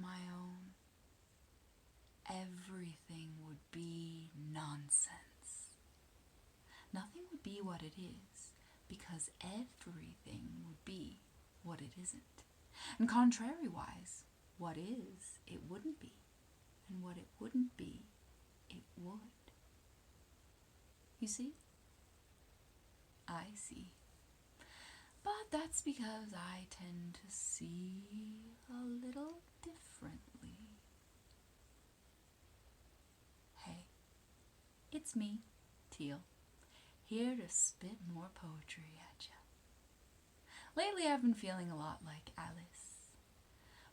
my own, everything would be nonsense. Nothing would be what it is, because everything would be what it isn't. And contrariwise, what is, it wouldn't be. And what it wouldn't be, it would. You see? I see. But that's because I tend to see a little differently. Hey, it's me, Teal, here to spit more poetry at ya. Lately I've been feeling a lot like Alice,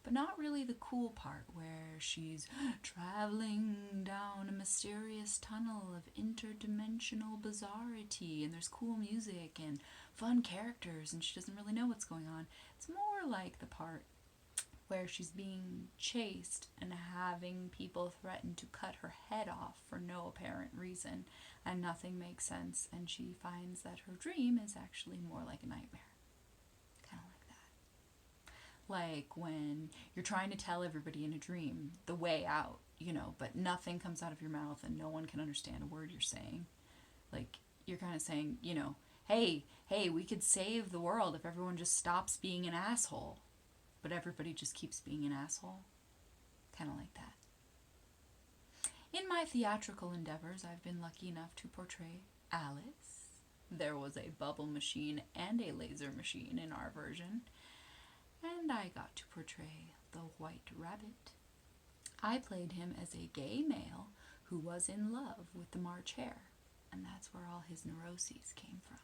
but not really the cool part where she's traveling down a mysterious tunnel of interdimensional bizarrity and there's cool music and fun characters and she doesn't really know what's going on. It's more like the part where she's being chased and having people threaten to cut her head off for no apparent reason and nothing makes sense, and she finds that her dream is actually more like a nightmare. Kind of like that. Like when you're trying to tell everybody in a dream the way out, but nothing comes out of your mouth and no one can understand a word you're saying. Like you're kind of saying, hey, we could save the world if everyone just stops being an asshole. But everybody just keeps being an asshole. Kind of like that. In my theatrical endeavors, I've been lucky enough to portray Alice. There was a bubble machine and a laser machine in our version. And I got to portray the White Rabbit. I played him as a gay male who was in love with the March Hare. And that's where all his neuroses came from.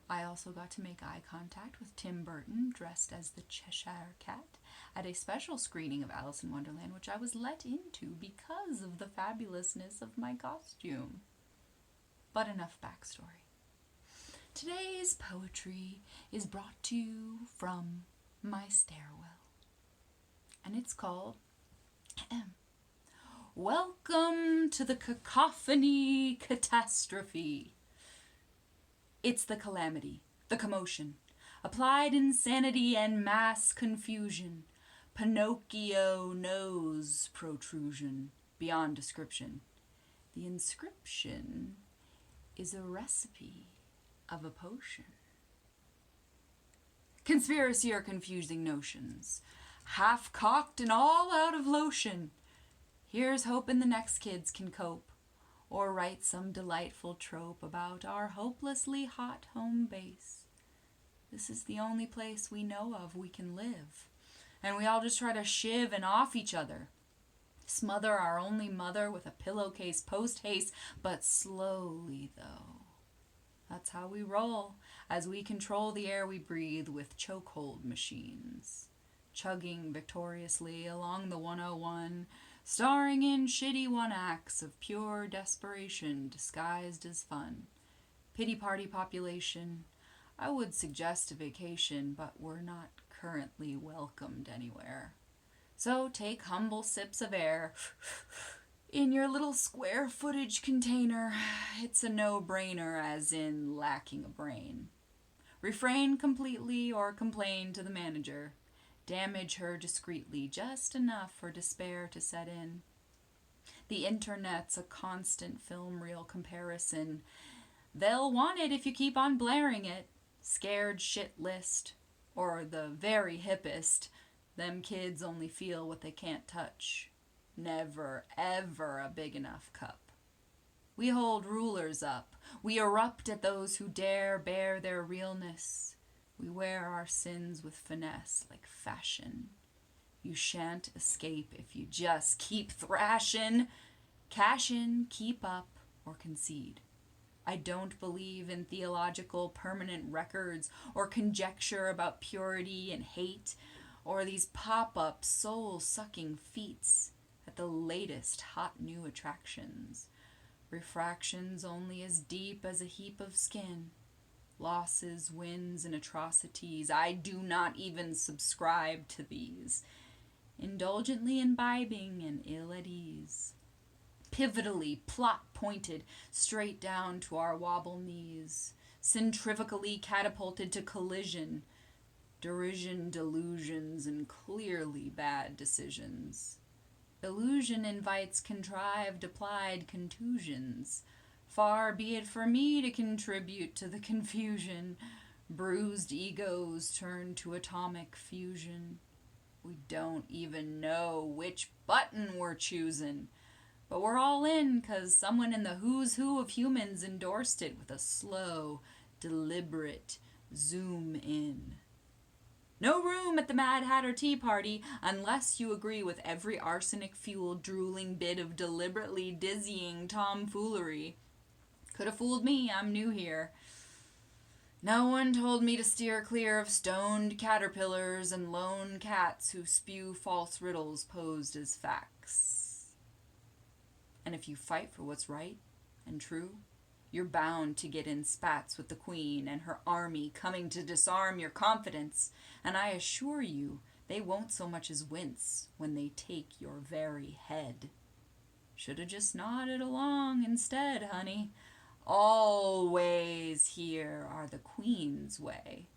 I also got to make eye contact with Tim Burton, dressed as the Cheshire Cat, at a special screening of Alice in Wonderland, which I was let into because of the fabulousness of my costume. But enough backstory. Today's poetry is brought to you from my stairwell. And it's called Welcome to the Cacophony Catastrophe. It's the calamity, the commotion, applied insanity and mass confusion, Pinocchio nose protrusion, beyond description. The inscription is a recipe of a potion. Conspiracy or confusing notions, half-cocked and all out of lotion. Here's hoping the next kids can cope, or write some delightful trope about our hopelessly hot home base. This is the only place we know of we can live, and we all just try to shiv and off each other. Smother our only mother with a pillowcase post-haste, but slowly though. That's how we roll, as we control the air we breathe with chokehold machines. Chugging victoriously along the 101, starring in shitty one-acts of pure desperation disguised as fun. Pity party population. I would suggest a vacation, but we're not currently welcomed anywhere. So take humble sips of air in your little square footage container. It's a no-brainer, as in lacking a brain. Refrain completely or complain to the manager. Damage her discreetly, just enough for despair to set in. The internet's a constant film reel comparison. They'll want it if you keep on blaring it. Scared shit list. Or the very hippest. Them kids only feel what they can't touch. Never, ever a big enough cup. We hold rulers up. We erupt at those who dare bear their realness. We wear our sins with finesse like fashion. You shan't escape if you just keep thrashing. Cash in, keep up, or concede. I don't believe in theological permanent records or conjecture about purity and hate or these pop-up soul-sucking feats at the latest hot new attractions. Refractions only as deep as a heap of skin. Losses, wins, and atrocities. I do not even subscribe to these. Indulgently imbibing and ill at ease. Pivotally, plot-pointed, straight down to our wobble knees. Centrifugally catapulted to collision. Derision, delusions, and clearly bad decisions. Illusion invites contrived, applied contusions. Far be it for me to contribute to the confusion. Bruised egos turn to atomic fusion. We don't even know which button we're choosing. But we're all in 'cause someone in the who's who of humans endorsed it with a slow, deliberate zoom in. No room at the Mad Hatter Tea Party unless you agree with every arsenic-fueled, drooling bit of deliberately dizzying tomfoolery. Could have fooled me, I'm new here. No one told me to steer clear of stoned caterpillars and lone cats who spew false riddles posed as facts. And if you fight for what's right and true, you're bound to get in spats with the Queen and her army coming to disarm your confidence, and I assure you they won't so much as wince when they take your very head. Shoulda just nodded along instead, honey. All ways here are the Queen's way.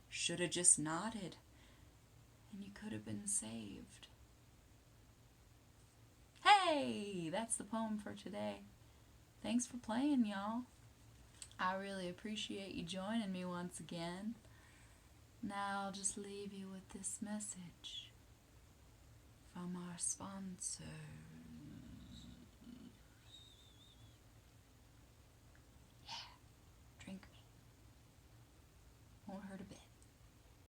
Shoulda just nodded, and you could have been saved. Hey, that's the poem for today. Thanks for playing, y'all. I really appreciate you joining me once again. Now I'll just leave you with this message from our sponsors.